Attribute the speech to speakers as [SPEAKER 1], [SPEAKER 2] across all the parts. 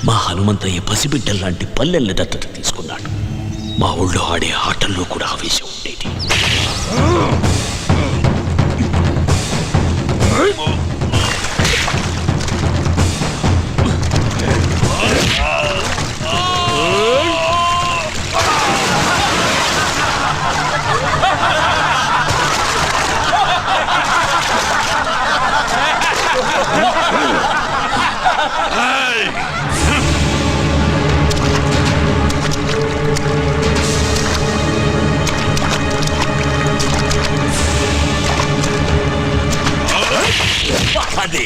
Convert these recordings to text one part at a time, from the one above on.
[SPEAKER 1] మా హనుమంతయ్య పసిబిడ్డల్లాంటి పల్లెల్ని దత్తత తీసుకున్నాడు. మా ఊళ్ళో ఆడే ఆటల్లో కూడా ఆవేశం ఉండేది. అదే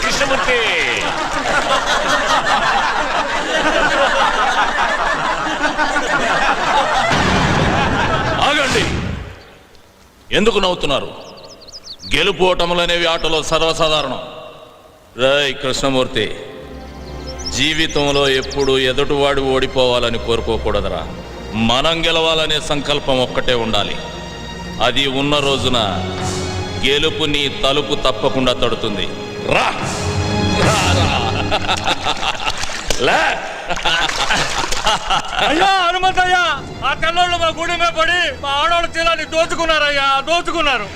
[SPEAKER 1] కృష్ణమూర్తి ఆగండి. ఎందుకు నవ్వుతున్నారు? గెలుపోటములనేవి ఆటలో సర్వసాధారణం. రాయ్ కృష్ణమూర్తి, జీవితంలో ఎప్పుడు ఎదుటివాడు ఓడిపోవాలని కోరుకోకూడదురా. మనం గెలవాలనే సంకల్పం ఒక్కటే ఉండాలి. అది ఉన్న రోజున గెలుపు నీ తలుపు తప్పకుండా తడుతుంది. రా లే.
[SPEAKER 2] అయ్యా హనుమంతయ్యా, ఆ తెల్లోళ్ళు మా గుడి మీద పడి మా ఆడవాళ్ళ తీరాన్ని దోచుకున్నారయ్యా, దోచుకున్నారు.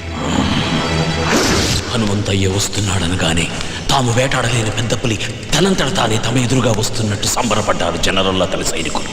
[SPEAKER 1] హనుమంతయ్య వస్తున్నాడనగానే తాము వేటాడలేని పెద్ద పులి తనంతట తానే తమ ఎదురుగా వస్తున్నట్టు సంబరపడ్డారు జనరల్ అతని సైనికులు.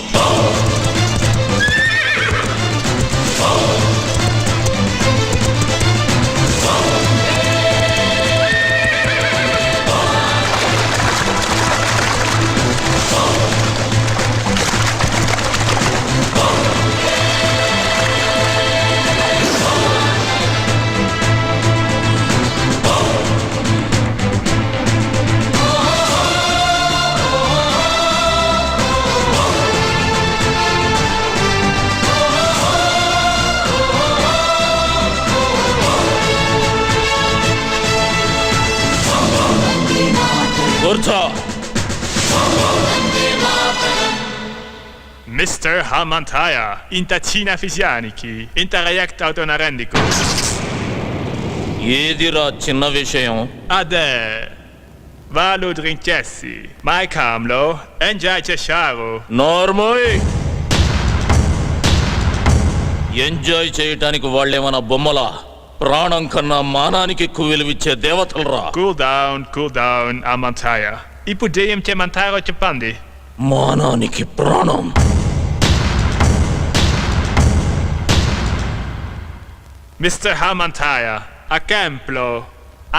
[SPEAKER 2] Mr. Hamantaya, intacina fisianiki, interreact autonarendico.
[SPEAKER 1] ఏదిరా చిన్న విషయం?
[SPEAKER 2] Ade, valu drinkessi, mai camlo, enjai cesciaro.
[SPEAKER 1] నార్మోయ్, ఎంజాయ్ చేయటానికి వాళ్ళేమన్నా బొమ్మలా? ప్రాణం కన్నా మానానికి ఎక్కువ విలువిచ్చే దేవతలరా.
[SPEAKER 2] Cool down, Hamantaya. Ipudeum te mantaro cepandi.
[SPEAKER 1] మానానికి ప్రాణం.
[SPEAKER 2] Mr. Hamantaya, a templo.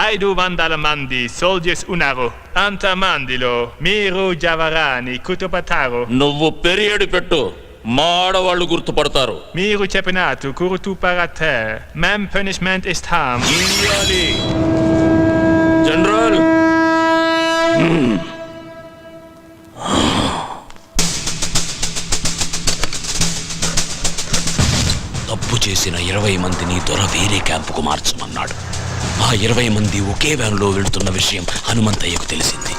[SPEAKER 2] Aidu vandalamandi, soldiers unaro, anta mandilo, miru javarani, kutupataro.
[SPEAKER 1] నువ్వు పెరియడ్ పెట్టు, మా ఆడవాళ్ళు గుర్తుపడతారు.
[SPEAKER 2] Miru cepinatu, kurutu parate, mem punishment ist ham.
[SPEAKER 1] General, తప్పు చేసిన 20 మందిని దొర వేరే క్యాంపుకు మార్చమన్నాడు. ఆ 20 మంది ఒకే వ్యాన్లో వెళుతున్న విషయం హనుమంతయ్యకు తెలిసింది.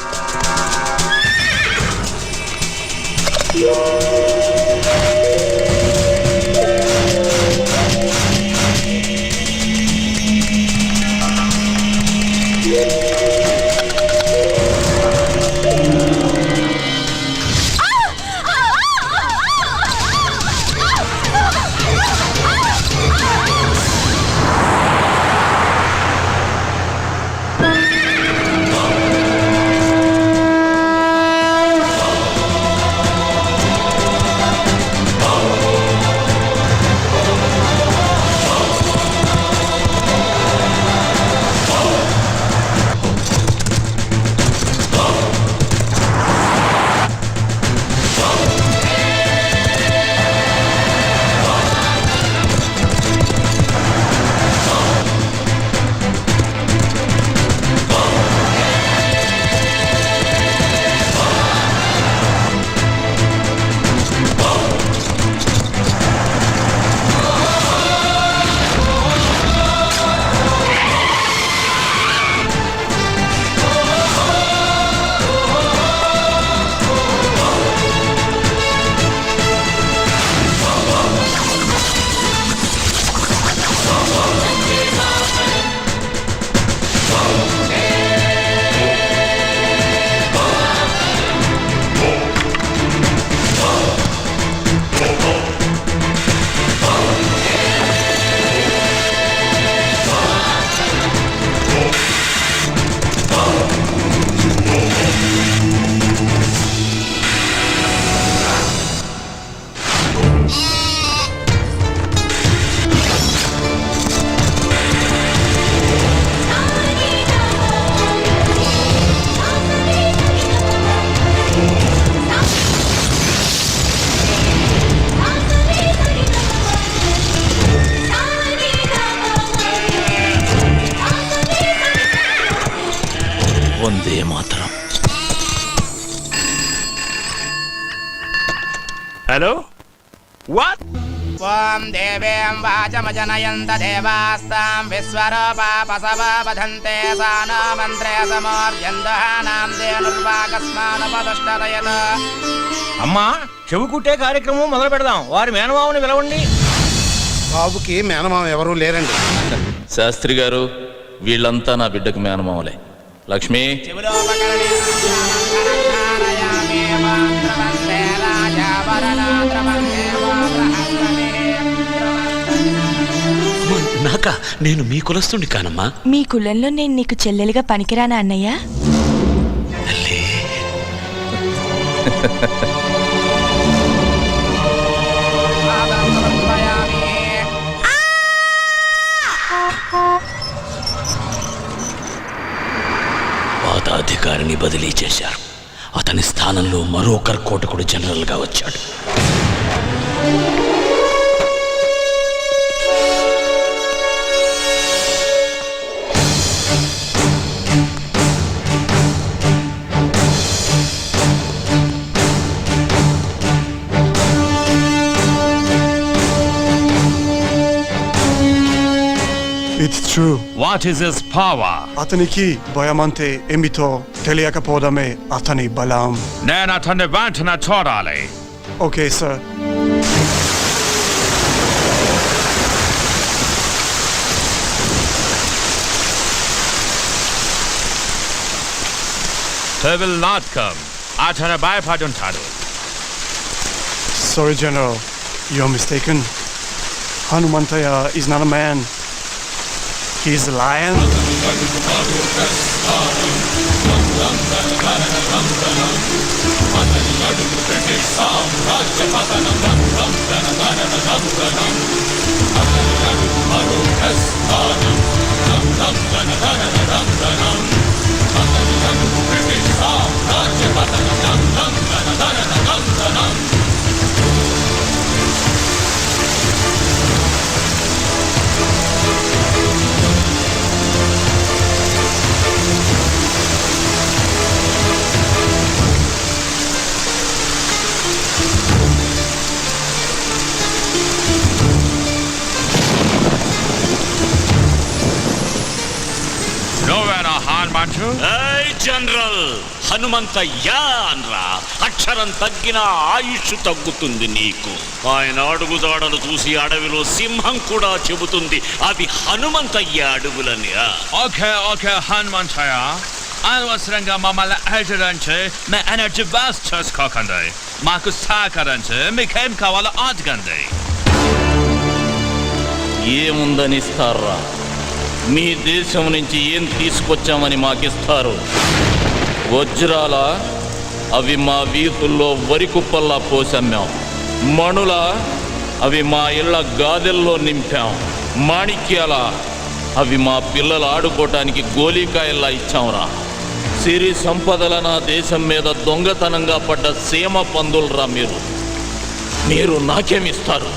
[SPEAKER 1] వందే మాతరం.
[SPEAKER 2] Hello what?
[SPEAKER 3] ఓం దేవేం వాచమజనయంత దేవాస్తాం విశ్వరూపా పసవబధంతే సానో మంత్రే సమోర్జందహానాం దేనుర్వాకస్మానుపదుష్టరయత్.
[SPEAKER 2] అమ్మా, చెవు కుట్టే కార్యక్రమం మొదలు పెడదాం. వారి మేనమావుని పిలవండి.
[SPEAKER 4] బాబుకి మేనమామ ఎవరూ లేరండి.
[SPEAKER 5] శాస్త్రి గారు, వీళ్ళంతా నా బిడ్డకు మేనమామలే. లక్ష్మి,
[SPEAKER 1] నాకా? నేను మీ కులస్తుని కానమ్మా.
[SPEAKER 6] మీ కులంలో నేను నీకు చెల్లెలుగా పనికిరానా అన్నయ్య?
[SPEAKER 1] తల్లి, పాదాధికారిని బదిలీ చేశారు. అతని స్థానంలో మరో కర్కోటకుడు జనరల్గా వచ్చాడు.
[SPEAKER 7] It's true.
[SPEAKER 2] What is his power?
[SPEAKER 7] అతనికి భయమంటే ఏమిటో తెలియకపోవడమే అతని బలం.
[SPEAKER 2] నేను అతన్ని వెంటనే చూడాలి.
[SPEAKER 7] Okay sir.
[SPEAKER 2] He will not come. అతను భయపడుంటాడు.
[SPEAKER 7] Sorry, General. You're mistaken. Hanumanthaya is not a man. He's a lion.
[SPEAKER 2] నువ్వేనా హనుమంతు?
[SPEAKER 1] ఏయ్ జనరల్, హనుమంతయ్యా అనరా. అక్షరం తగ్గినా ఆయుష్ తగ్గుతుంది నీకు. ఆయన అడుగుదాడలు చూసి అడవిలో సింహం కూడా చెబుతుంది అవి హనుమంతయ్య అడుగులని.
[SPEAKER 2] ఓకే హనుమంతయ్య, అనవసరంగా మమ్మల్ని హెచ్చరించి మీ ఎనర్జీ వేస్ట్ చేసుకోకండి. మాకు సహకరించి మీకేం కావాలో అడగండి.
[SPEAKER 5] ఏముందని ఇస్తారా? మీ దేశం నుంచి ఏం తీసుకొచ్చామని మాకిస్తారు? వజ్రాల? అవి మా వీధుల్లో వరి కుప్పల్లా పోసమ్మాం. మణుల? అవి మా ఇళ్ల గాదెల్లో నింపాం. మాణిక్యాల? అవి మా పిల్లలు ఆడుకోవటానికి గోలీకాయల్లా ఇచ్చాంరా. సిరి సంపదల నా దేశం మీద దొంగతనంగా పడ్డ సీమ పందులరా మీరు నాకేమిస్తారు?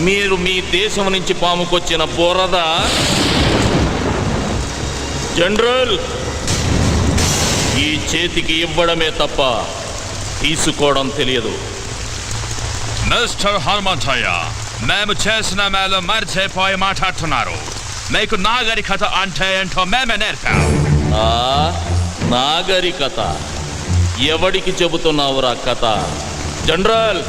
[SPEAKER 5] మీరు మీ దేశం నుంచి పాముకొచ్చిన బురద. జనరల్, ఈ చేతికి ఇవ్వడమే తప్ప తీసుకోవడం తెలియదు.
[SPEAKER 2] మిస్టర్ హనుమంతయ్య, మేము చేసిన మేలు మర్చిపోయి మాట్లాడుతున్నారు. మీకు నాగరికత అంటే ఏంటో మేమే నేర్పాం.
[SPEAKER 5] నాగరికత? ఎవడికి చెబుతున్నావురా కథ? జనరల్,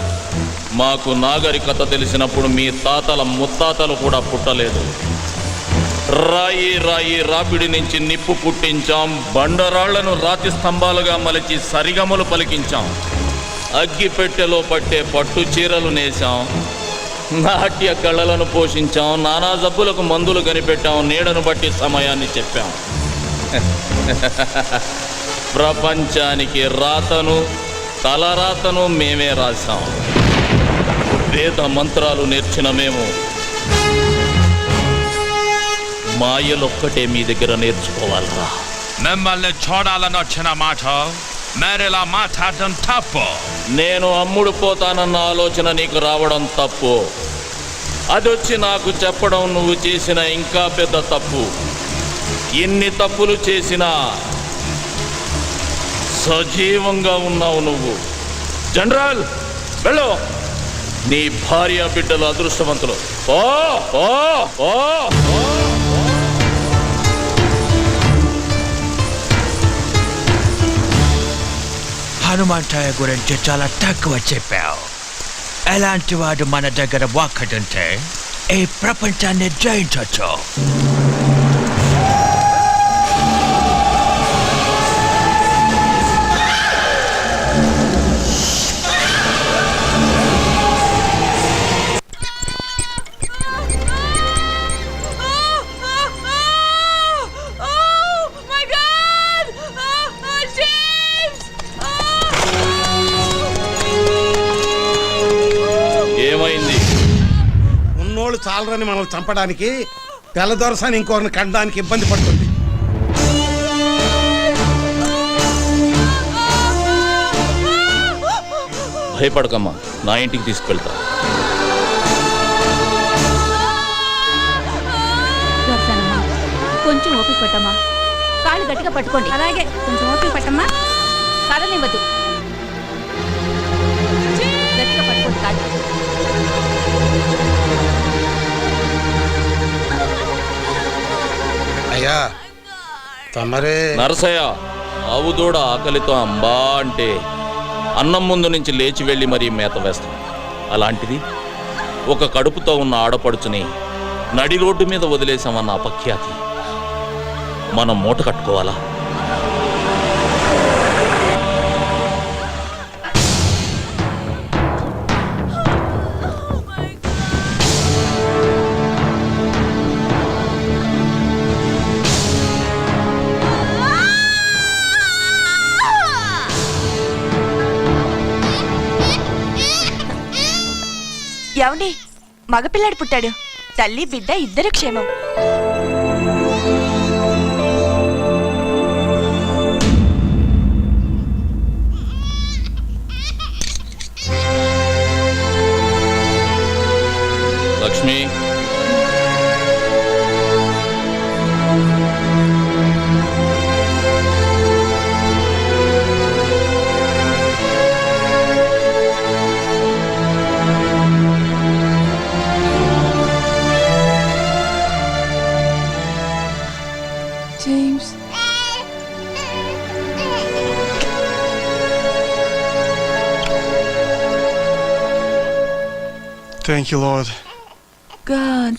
[SPEAKER 5] మాకు నాగరికత తెలిసినప్పుడు మీ తాతల ముత్తాతలు కూడా పుట్టలేదు. రాయి రాపిడి నుంచి నిప్పు పుట్టించాం. బండరాళ్లను రాతి స్తంభాలుగా మలిచి సరిగమలు పలికించాం. అగ్గిపెట్టెలో పట్టే పట్టు చీరలు నేసాం. నాట్య కళలను పోషించాం. నానా జబ్బులకు మందులు కనిపెట్టాం. నీడను బట్టి సమయాన్ని చెప్పాం. ప్రపంచానికి రాతను తలరాతను మేమే రాశాం. వేద మంత్రాలు నేర్చిన మేము మాయలొక్కటే మీ దగ్గర నేర్చుకోవాలరా.
[SPEAKER 2] మిమ్మల్ని చూడాలని వచ్చిన మాట మేరేలా మాట్లాడడం తప్పు.
[SPEAKER 5] నేను అమ్ముడు పోతానన్న ఆలోచన నీకు రావడం తప్పు. అదొచ్చి నాకు చెప్పడం నువ్వు చేసిన ఇంకా పెద్ద తప్పు. ఎన్ని తప్పులు చేసినా సజీవంగా ఉన్నావు నువ్వు. జనరల్ వెళ్ళు, నీ భార్య బిడ్డలు అదృష్టవంతులు. ఓ ఓ ఓ ఓ.
[SPEAKER 8] హనుమంతయ్య గురించి చాలా తక్కువ చెప్పావు. ఎలాంటి వాడు మన దగ్గర ఒక్కడుంటే ఈ ప్రపంచాన్ని జయించవచ్చు.
[SPEAKER 5] ఏమైంది?
[SPEAKER 4] ఉన్నోళ్ళు చాలరని మనం చంపడానికి తెల్లదొరసాని ఇంకొకరిని కనడానికి ఇబ్బంది పడుతుంది.
[SPEAKER 5] భయపడకమ్మా, నా ఇంటికి తీసుకెళ్తా.
[SPEAKER 9] కొంచెం ఓపిక పట్టమ్మా. కాళ్ళు గట్టిగా పట్టుకోండి. అలాగే కొంచెం ఓపిక పట్టమ్మా. కదనివ్వద్దు. గట్టిగా పట్టుకోండి కాళ్ళు.
[SPEAKER 4] అయ్యా తమరే
[SPEAKER 5] నరసయ్య, ఆవు దూడ ఆకలితో అంబా అంటే అన్నం ముందు నుంచి లేచి వెళ్ళి మరీ మేత వేస్తాం. అలాంటిది ఒక కడుపుతో ఉన్న ఆడపడుచుని నడి రోడ్డు మీద వదిలేసామన్న అపఖ్యాతి మనం మూట కట్టుకోవాలా?
[SPEAKER 6] ఏమండి, మగపిల్లాడు పుట్టాడు. తల్లి బిడ్డ ఇద్దరు క్షేమం.
[SPEAKER 5] Lakshmi,
[SPEAKER 6] James.
[SPEAKER 7] Thank you, Lord.
[SPEAKER 6] God.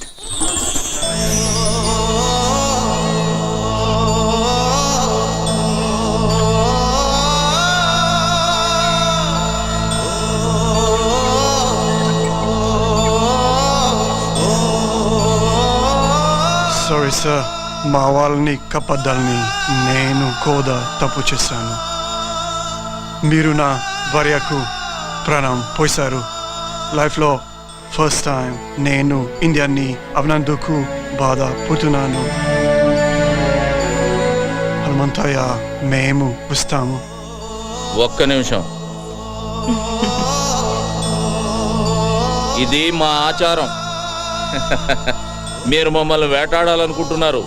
[SPEAKER 7] Sorry, sir. మా వాళ్ళని కప్పద్దాలని నేను కూడా తప్పు చేశాను. మీరు నా భార్యకు ప్రాణం పోశారు. లైఫ్లో ఫస్ట్ టైం నేను ఇండియాని అవినందుకు బాధపడుతున్నాను. హనుమంతయ్య, మేము వస్తాము.
[SPEAKER 5] ఒక్క నిమిషం. ఇది మా ఆచారం. మీరు మమ్మల్ని వేటాడాలనుకుంటున్నారు.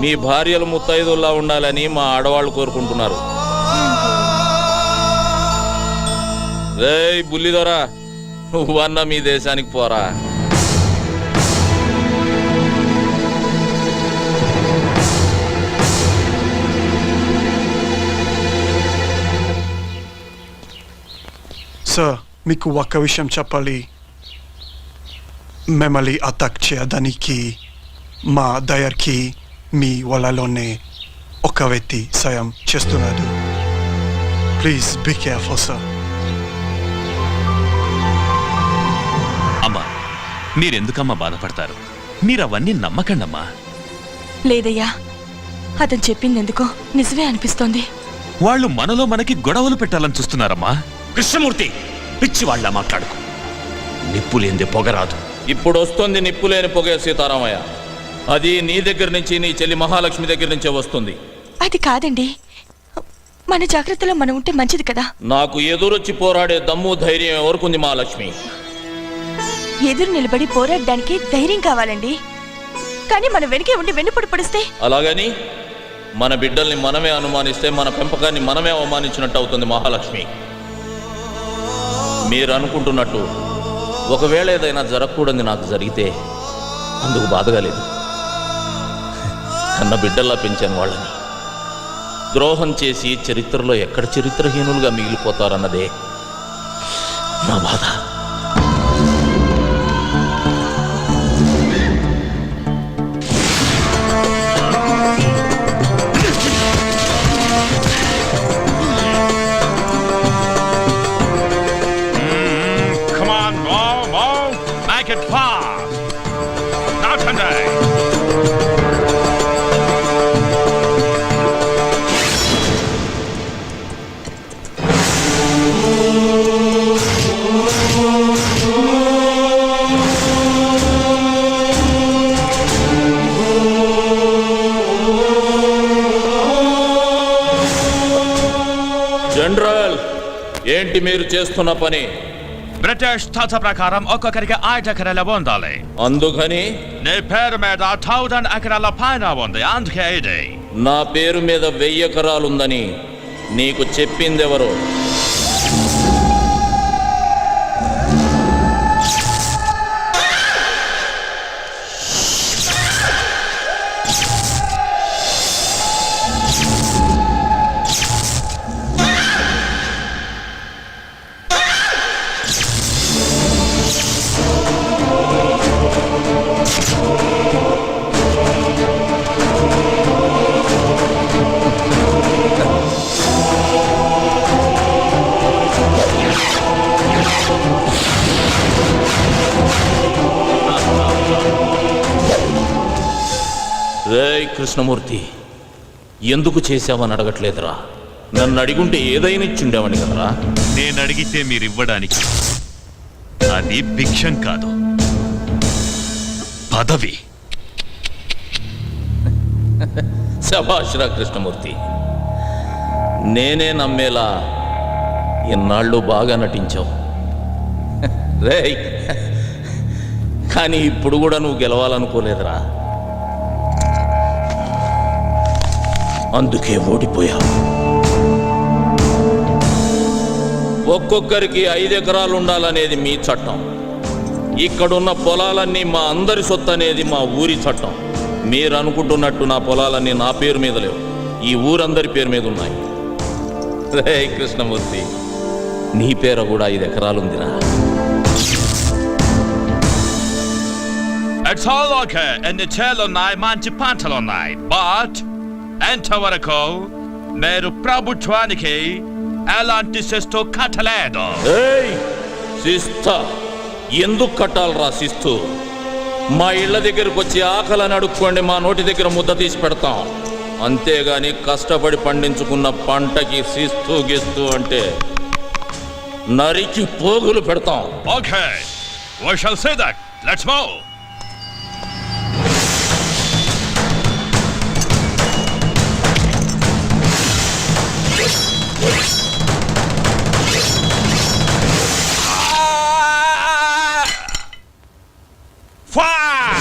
[SPEAKER 5] మీ భార్యలు ముత్తైదుల్లా ఉండాలని మా ఆడవాళ్ళు కోరుకుంటున్నారు. రేయ్ బుల్లిదొరా, నువ్వన్నా మీ దేశానికి పోరా.
[SPEAKER 7] సార్, మీకు ఒక్క విషయం చెప్పాలి. మిమ్మల్ని అటాక్ చేయడానికి మా దగ్గరికి మీ వాళ్ళలోనే ఒక వ్యక్తి సాయం చేస్తున్నాడు. Please be careful sir.
[SPEAKER 10] అమ్మా, మీరెందుకమ్మా బాధపడతారు? మీరవన్నీ నమ్మకండమ్మా.
[SPEAKER 6] లేదయ్యా, అతను చెప్పిందెందుకో నిజమే అనిపిస్తోంది.
[SPEAKER 10] వాళ్ళు మనలో మనకి గొడవలు పెట్టాలని చూస్తున్నారమ్మా.
[SPEAKER 1] కృష్ణమూర్తి, పిచ్చి వాళ్ళ మాట్లాడుకో. నిప్పు లేనిదే పొగరాదు.
[SPEAKER 5] ఇప్పుడు వస్తుంది నిప్పులేని పొగే సీతారామయ్య. అది నీ దగ్గర నుంచి, నీ చెల్లి మహాలక్ష్మి దగ్గర నుంచే వస్తుంది.
[SPEAKER 6] అది కాదండి, మన జాగ్రత్తలో మనం ఉంటే మంచిది కదా.
[SPEAKER 5] నాకు ఎదురొచ్చి పోరాడే దమ్ము ధైర్యం ఎవరుకుంది మహాలక్ష్మి?
[SPEAKER 6] ఎదురు నిలబడి పోరాడడానికి ధైర్యం కావాలండి. కానీ మనం వెనకే ఉండి వెన్నుపడి పడిస్తే?
[SPEAKER 5] అలాగని మన బిడ్డల్ని మనమే అనుమానిస్తే మన పెంపకాన్ని మనమే అవమానించినట్టు అవుతుంది మహాలక్ష్మి. మీరు అనుకుంటున్నట్టు ఒకవేళ ఏదైనా జరగకూడదు నాకు జరిగితే అందుకు బాధగా లేదు. కన్న బిడ్డల్లా పెంచాను వాళ్ళని. ద్రోహం చేసి చరిత్రలో ఎక్కడ చరిత్రహీనులుగా మిగిలిపోతారన్నదే నా బాధ.
[SPEAKER 10] Come on, more. Make it fast. Not today.
[SPEAKER 5] General, ఏంటి మీరు చేస్తున్న పని?
[SPEAKER 8] బ్రిటిష్ తాత ప్రకారం ఒక్కొక్కరికి 5 ఎకరాల ఉండాలి.
[SPEAKER 5] అందుకని
[SPEAKER 8] నీ పేరు మీద 1000 ఎకరాల పైన ఉంది. అందుకే ఇది.
[SPEAKER 5] నా పేరు మీద 1000 ఎకరాలుందని నీకు చెప్పిందెవరు? రేయ్ కృష్ణమూర్తి, ఎందుకు చేశావని అడగట్లేదురా. నన్ను అడిగుంటే ఏదైనా ఇచ్చుండేవాడిని కదరా.
[SPEAKER 10] నేను అడిగితే మీరు ఇవ్వడానికి అది భిక్షం కాదు, పదవి.
[SPEAKER 5] శభాష్రా కృష్ణమూర్తి, నేనే నమ్మేలా ఇన్నాళ్ళు బాగా నటించావు. రేయ్, కానీ ఇప్పుడు కూడా నువ్వు గెలవాలనుకోలేదురా. అందుకే ఓడిపోయావు. ఒక్కొక్కరికి 5 ఎకరాలు ఉండాలనేది మీ చట్టం. ఇక్కడున్న పొలాలన్నీ మా అందరి సొత్తు అనేది మా ఊరి చట్టం. మీరు అనుకుంటున్నట్టు నా పొలాలన్నీ నా పేరు మీద లేవు, ఈ ఊరందరి పేరు మీద ఉన్నాయి. రే కృష్ణమూర్తి, నీ పేర కూడా 5 ఎకరాలుందిరా.
[SPEAKER 8] It's all okay. ఎన్ని చేలున్నాయి, మంచి పంటలున్నాయి. బట్ ఎంతవరకు మీరు ప్రభుత్వానికి ఎలాంటి శిస్తు కట్టలేదు.
[SPEAKER 5] శిస్తా ఎందుకు కట్టాలరా? శిస్తు మా ఇళ్ల దగ్గరకు వచ్చి ఆకలని అడుక్కోండి, మా నోటి దగ్గర ముద్ద తీసి పెడతాం. అంతేగాని కష్టపడి పండించుకున్న పంటకి శిస్తు గిస్తు అంటే నరికి పోగులు పెడతాం.
[SPEAKER 8] Okay, we shall see that. Let's move. Fire!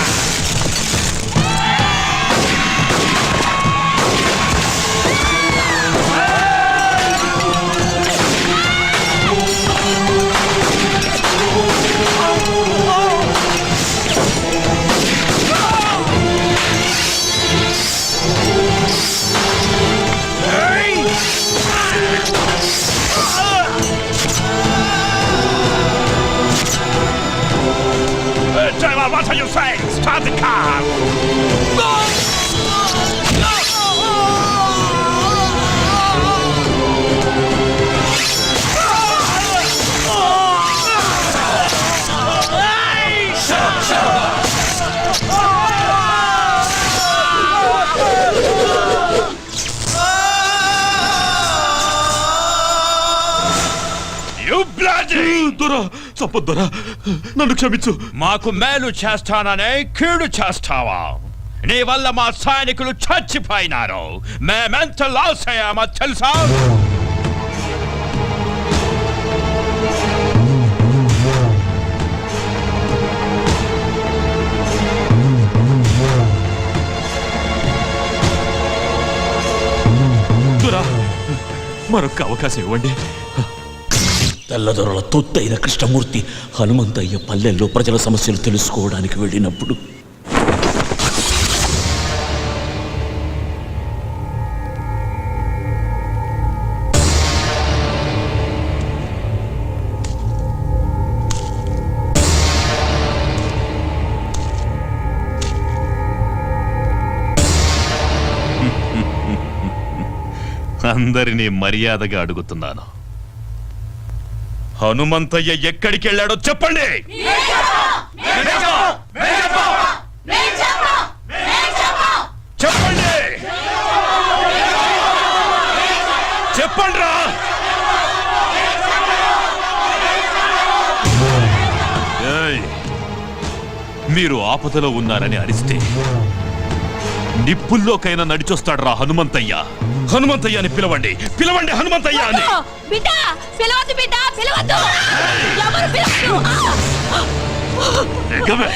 [SPEAKER 8] Driver, what are you saying? Start the car! You bloody!
[SPEAKER 10] దొరా, సంపద్దొరా, నన్ను క్షమించు.
[SPEAKER 8] మాకు మేలు చేస్తాననే కీడు చేస్తావా? నీ వల్ల మా సైనికులు చచ్చిపోయినారు. మేమెంత లాస్ అయ్యామో తెలుసా?
[SPEAKER 10] మరొక అవకాశం ఇవ్వండి.
[SPEAKER 1] తెల్లదొరల తొత్తైన కృష్ణమూర్తి హనుమంతయ్య పల్లెల్లో ప్రజల సమస్యలు తెలుసుకోవడానికి వెళ్ళినప్పుడు
[SPEAKER 10] అందరినీ మర్యాదగా అడుగుతున్నాను, హనుమంతయ్య ఎక్కడికి వెళ్ళాడో చెప్పండి. చెప్పండి, చెప్పండ్రా. ఏయ్, మీరు ఆపదలో ఉన్నారని అరిస్తే నిప్పుల్లోకైనా నడిచొస్తాడ్రా హనుమంతయ్య. హనుమంతయ్య అని పిలవండి, పిలవండి హనుమంతయ్య అని.
[SPEAKER 9] బిడ్డ పిలవద్దు, బిడ్డ పిలవద్దు, ఎవరు పిలవద్దు.
[SPEAKER 10] ఎగవే.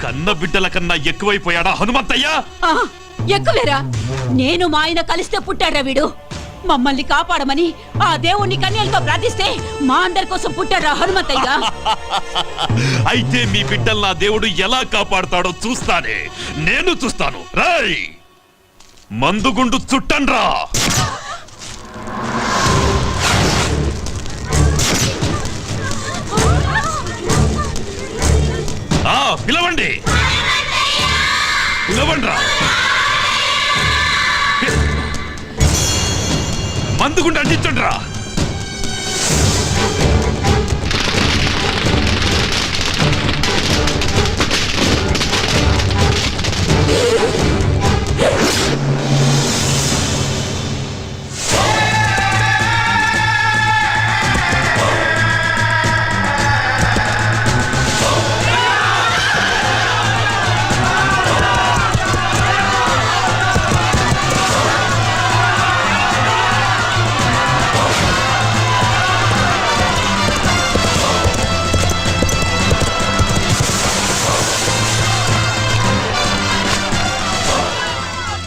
[SPEAKER 10] కన్న బిడ్డల కన్నా ఎక్కువైపోయాడా హనుమంతయ్య?
[SPEAKER 9] ఎక్కువేరా, నేను మా ఆయన కలిస్తే పుట్టాడ్రా వీడు. మమ్మల్ని కాపాడమని ఆ దేవుణ్ణి కన్యలతో ప్రార్థిస్తే మా అందరి కోసం పుట్టాడ్రా హనుమంతయ్య.
[SPEAKER 10] అయితే మీ బిడ్డల్ని ఆ దేవుడు ఎలా కాపాడుతాడో చూస్తానే, నేను చూస్తాను. రాయ్, మందుగుండు చుట్టండ్రా. పిలవండి, పిలవండ్రా. మందుగుండు అంటించండ్రా.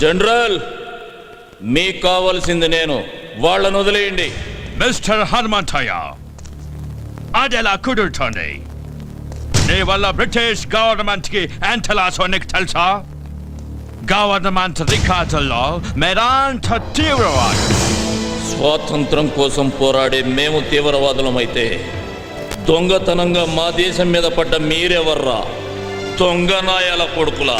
[SPEAKER 5] జనరల్, మీకు కావలసింది నేను, వాళ్ళను వదిలేయండి.
[SPEAKER 8] మిస్టర్ హనుమంతయ్య, అదెలా కుదురుతోంది? నీ వల్ల బ్రిటిష్ గవర్నమెంట్ కి ఎంత లాసో నీకు తెలుసా? గవర్నమెంట్ రికార్డుల్లో మీరంత తీవ్రవాదు.
[SPEAKER 5] స్వాతంత్రం కోసం పోరాడే మేము తీవ్రవాదులమైతే దొంగతనంగా మా దేశం మీద పడ్డ మీరెవర్రా? దొంగ నాయాల కొడుకులా.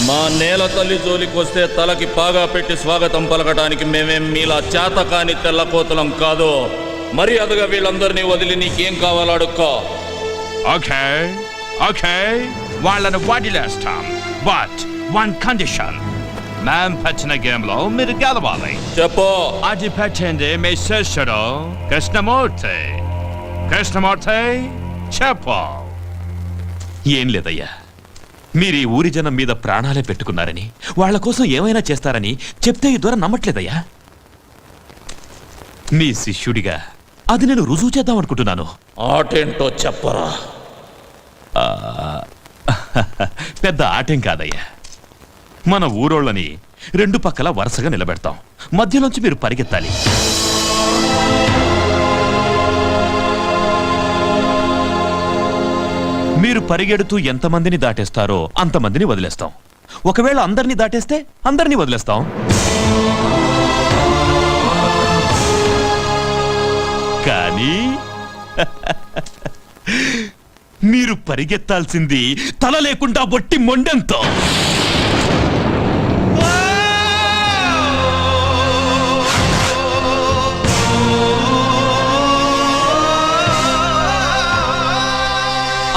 [SPEAKER 5] మా నేల తల్లి జోలికి వస్తే తలకి పాగా పెట్టి స్వాగతం పలకటానికి మేమేం మీలా చేతకాని తెల్లకోతలం కాదు. మర్యాదగా వీళ్ళందరినీ వదిలి నీకేం కావాలో అడుక్కో.
[SPEAKER 8] ఓకే ఓకే, వాళ్ళని వదిలేస్తాం. బట్ వన్ కండిషన్, మేం పెట్టిన గేమ్ లో మీరు గెలవాలి.
[SPEAKER 5] చెప్పు.
[SPEAKER 8] అది పెట్టింది మీ శిష్యుడు కృష్ణమూర్తి. కృష్ణమూర్తి, చెప్పు.
[SPEAKER 10] ఏం లేదయ్యా, మీరు ఈ ఊరి జనం మీద ప్రాణాలే పెట్టుకున్నారని, వాళ్ల కోసం ఏమైనా చేస్తారని చెప్తే ఈ ద్వారా నమ్మట్లేదయ్యా. మీ శిష్యుడిగా అది నేను రుజువు చేద్దాం అనుకుంటున్నాను.
[SPEAKER 5] ఆటేంటో చెప్పరా.
[SPEAKER 10] పెద్ద ఆటేం కాదయ్యా. మన ఊరోళ్ళని రెండు పక్కల వరుసగా నిలబెడతాం, మధ్యలోంచి మీరు పరిగెత్తాలి. మీరు పరిగెడుతూ ఎంతమందిని దాటేస్తారో అంతమందిని వదిలేస్తాం. ఒకవేళ అందరినీ దాటేస్తే అందరినీ వదిలేస్తాం. కానీ మీరు పరిగెత్తాల్సింది తల లేకుండా బొట్టి మొండెంతో.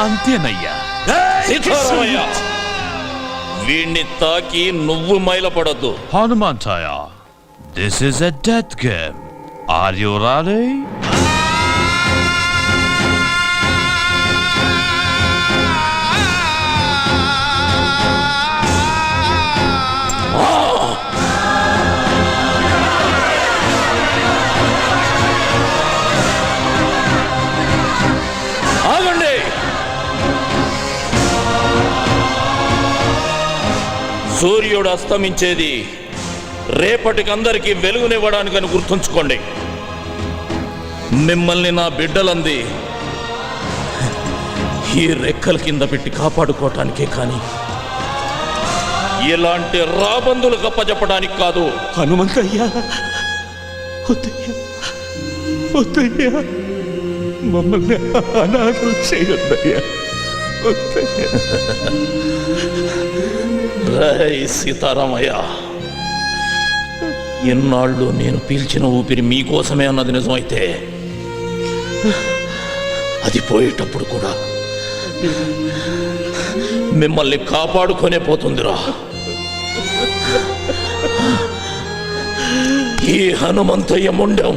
[SPEAKER 10] అంతేనయ్యా.
[SPEAKER 5] వీణ్ణి తాకి నువ్వు మైలపడద్దు.
[SPEAKER 8] Hanumanthaiah, this is a death game. Are you ready?
[SPEAKER 5] సూర్యుడు అస్తమించేది రేపటికి అందరికీ వెలుగునివ్వడానికని గుర్తుంచుకోండి. మిమ్మల్ని నా బిడ్డలంది ఈ రెక్కల కింద పెట్టి కాపాడుకోవటానికే కానీ ఇలాంటి రాబందులు గప్పచెప్పడానికి కాదు.
[SPEAKER 10] హనుమంతయ్యా, వద్దయ్యా, వద్దయ్యా, మమ్మల్ని అనాథలు చేయొద్దయ్యా, వద్దయ్యా.
[SPEAKER 5] రై సీతారామయ్య, ఎన్నాళ్ళు నేను పీల్చిన ఊపిరి మీకోసమే అన్నది నిజమైతే అది పోయేటప్పుడు కూడా మిమ్మల్ని కాపాడుకొనే పోతుందిరా. ఈ హనుమంతయ్య ముండం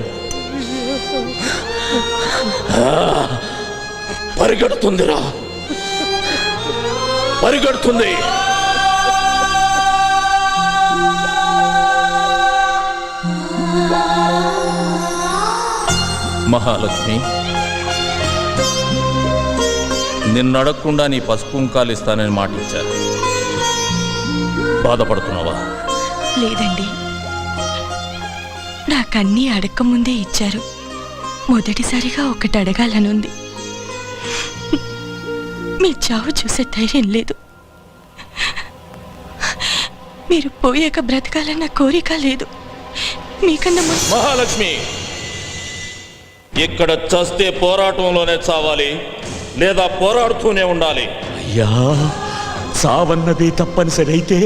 [SPEAKER 5] పరిగెడుతుందిరా, పరిగెడుతుంది. మహాలక్ష్మి, నిన్నడగకుండా నీ పసుపు కుంకాలు ఇస్తానని మాట ఇచ్చారు. బాధపడుతున్నావా?
[SPEAKER 6] లేదండి, నాకన్నీ అడక్క ముందే ఇచ్చారు. మొదటిసారిగా ఒకటి అడగాలనుంది. మీ చావు చూసే ధైర్యం లేదు. మీరు పోయాక బ్రతకాలన్న కోరిక లేదు. మీకన్నా
[SPEAKER 5] మహాలక్ష్మి, ఇక్కడ చస్తే పోరాటంలోనే చావాలి, లేదా పోరాడుతూనే ఉండాలి.
[SPEAKER 10] అయ్యా, సావన్నది తప్పనిసరి అయితే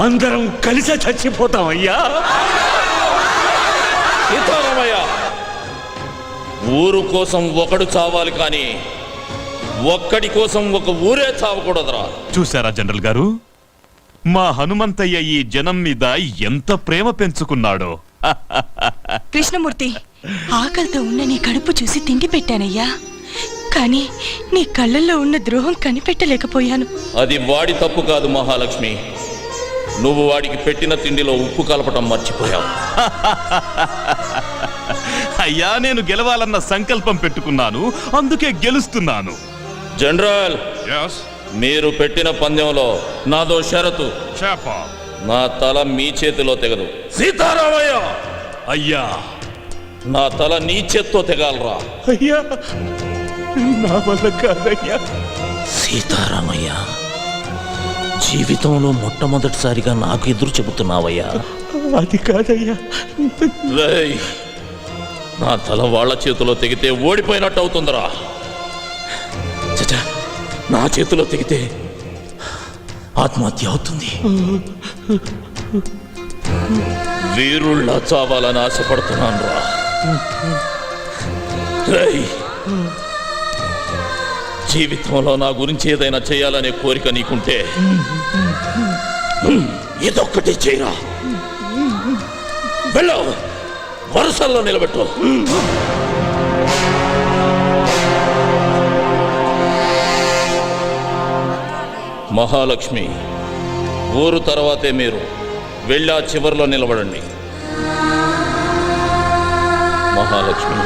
[SPEAKER 10] అందరం కలిసే చచ్చిపోతాం అయ్యా.
[SPEAKER 5] సీతారామయ్య, ఊరు కోసం ఒకడు చావాలి కానీ ఒక్కడి కోసం ఒక ఊరే చావకూడదురా.
[SPEAKER 10] చూసారా జనరల్ గారు, మా హనుమంతయ్య ఈ జనం మీద ఎంత ప్రేమ పెంచుకున్నాడో.
[SPEAKER 6] కృష్ణమూర్తి, ఆకలితో ఉన్న నీ కడుపు చూసి తిండి పెట్టానయ్యా, కానీ నీ కళ్ళల్లో ఉన్న ద్రోహం కనిపెట్టలేకపోయాను.
[SPEAKER 5] అది వాడి తప్పు కాదు మహాలక్ష్మి, నువ్వు వాడికి పెట్టిన తిండిలో ఉప్పు కలపటం మర్చిపోయావు.
[SPEAKER 10] అయ్యా, నేను గెలవాలన్న సంకల్పం పెట్టుకున్నాను, అందుకే గెలుస్తున్నాను.
[SPEAKER 5] జనరల్, మీరు పెట్టిన పందెంలో నాదో షరతు. నా తల మీ చేతిలో తెగదు. సీతారామయ్య,
[SPEAKER 10] అయ్యా,
[SPEAKER 5] నా తల నీ చేత్తో తెగాలరా.
[SPEAKER 10] అయ్యా, నా వల్ల కాదయ్యా.
[SPEAKER 5] సీతారామయ్య, జీవితంలో మొట్టమొదటిసారిగా నాకు ఎదురు చెబుతున్నావయ్యా.
[SPEAKER 10] అది కాదయ్యా.
[SPEAKER 5] రేయ్, నా తల వాళ్ళ చేతిలో తెగితే ఓడిపోయినట్టు అవుతుందిరా. చచ్చా, నా చేతిలో తెగితే ఆత్మహత్య అవుతుంది. వీరుళ్ళ చావాలని ఆశపడుతున్నాను రా. రేయ్, జీవితంలో నా గురించి ఏదైనా చేయాలనే కోరిక నీకుంటే ఇదొక్కటి చేయరా. వెళ్ళు, వరుసల్లో నిలబెట్టు. మహాలక్ష్మి, ఊరు తర్వాతే మీరు వెళ్ళి ఆ చివరిలో నిలబడండి. మహాలక్ష్మి,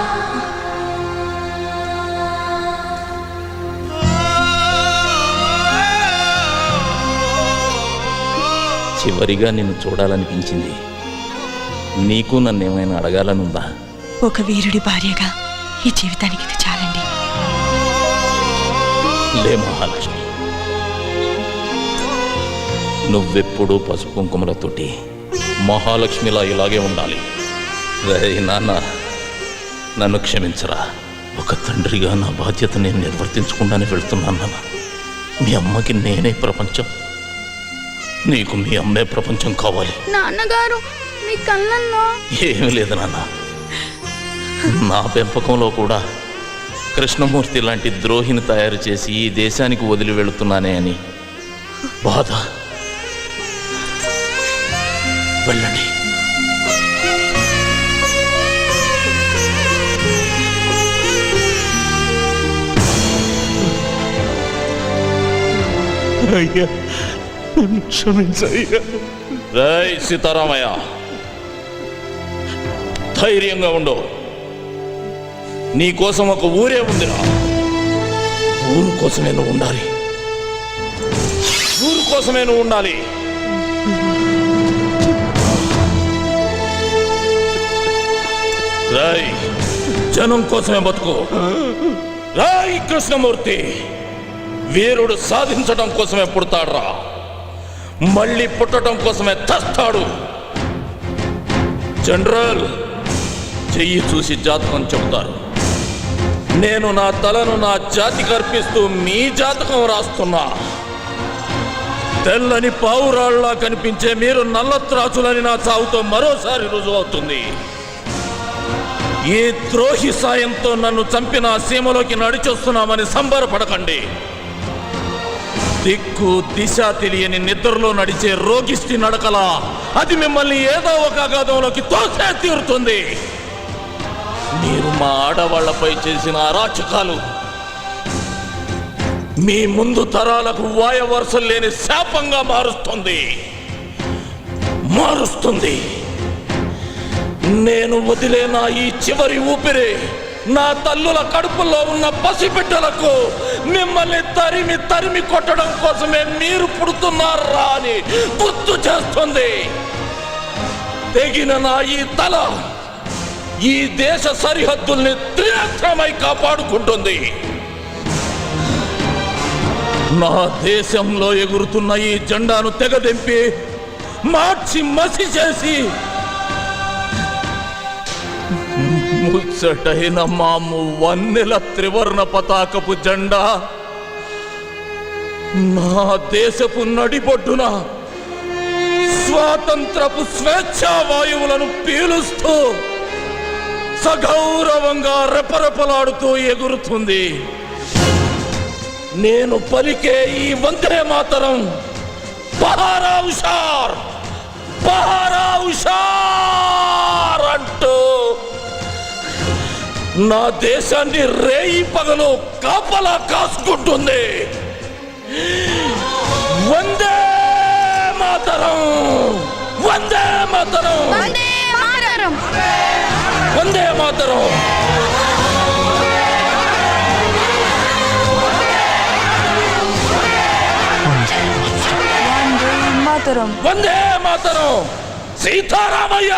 [SPEAKER 5] చివరిగా నిన్ను చూడాలనిపించింది. నీకు నన్ను ఏమైనా అడగాలనుందా?
[SPEAKER 6] ఒక వీరుడి భార్యగా ఈ జీవితానికి ఇది చాలండి.
[SPEAKER 5] లే మహాలక్ష్మి, నువ్వెప్పుడు పసుపు కుంకుమలతోటి మహాలక్ష్మిలా ఇలాగే ఉండాలి. నాన్న, నన్ను క్షమించరా. ఒక తండ్రిగా నా బాధ్యత నేను నిర్వర్తించకుండానే వెళ్తున్నాను నాన్న. మీ అమ్మకి నేనే ప్రపంచం, నీకు మీ అమ్మే ప్రపంచం కావాలి.
[SPEAKER 6] నాన్నగారు, మీ కళ్ళల్లో
[SPEAKER 5] ఏమీ లేదు నాన్న. నా పెంపకంలో కూడా కృష్ణమూర్తి లాంటి ద్రోహిని తయారు చేసి ఈ దేశానికి వదిలి వెళుతున్నానే అని బాధ. వెళ్ళండి.
[SPEAKER 10] అయ్యా, నన్ను క్షమించయ్యా.
[SPEAKER 5] జై సీతారామయ్య, ధైర్యంగా ఉండు. నీకోసం ఒక ఊరే ఉందిరా. ఊరు కోసమే నువ్వు ఉండాలి, ఊరు కోసమే నువ్వు ఉండాలి. రాయ్ జనం కోసమే బతుకు. రాయ్ కృష్ణమూర్తి, వీరుడు సాధించడం కోసమే పుడతాడురా, మళ్ళీ పుట్టడం కోసమే తస్తాడు. జనరల్, చెయ్యి చూసి జాతకం చెబుతారు. నేను నా తలను నా జాతికి అర్పిస్తూ మీ జాతకం రాస్తున్నా. తెల్లని పావురాళ్లా కనిపించే మీరు నల్లత్రాచులని నా చావుతో మరోసారి రుజువవుతుంది. ఈ ద్రోహి సాయంతో నన్ను చంపిన సీమలోకి నడిచొస్తున్నామని సంబరపడకండి. దిక్కు దిశ తెలియని నిద్రలో నడిచే రోగిష్టి నడకల అది మిమ్మల్ని ఏదో ఒక అగాధంలోకి తోసే తీరుతుంది. మీరు మా ఆడవాళ్లపై చేసిన అరాచకాలు మీ ముందు తరాలకు వాయవరుసలు లేని శాపంగా మారుస్తుంది. నేను వదిలేన ఈ చివరి ఊపిరి నా తల్లుల కడుపులో ఉన్న పసిబిడ్డలకు మిమ్మల్ని తరిమి తరిమి కొట్టడం కోసమే మీరు పుడుతున్నారా అని గుర్తు చేస్తుంది. తెగిన నా ఈ తల ఈ దేశ సరిహద్దుల్ని త్రినేత్రమై కాపాడుకుంటుంది. నా దేశంలో ఎగురుతున్న ఈ జెండాను తెగదెంపి మార్చి మసి చేసి ముచ్చటైన మాము వన్నెల త్రివర్ణ పతాకపు జెండా నా దేశపు నడిబొడ్డున స్వాతంత్రపు స్వేచ్ఛా వాయువులను పీలుస్తూ సగౌరవంగా రెపరెపలాడుతూ ఎగురుతుంది. నేను పలికే ఈ వందే మాతరం పహారా హుషార్, పహారా హుషార్ అంటూ నా దేశాన్ని రేయి పగలు కాపలా కాసుకుంటుంది. వందే మాతరం, వందే మాతరం, వందే మాతరం. వందే మాతరం. సీతారామయ్య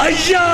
[SPEAKER 5] అయ్యా.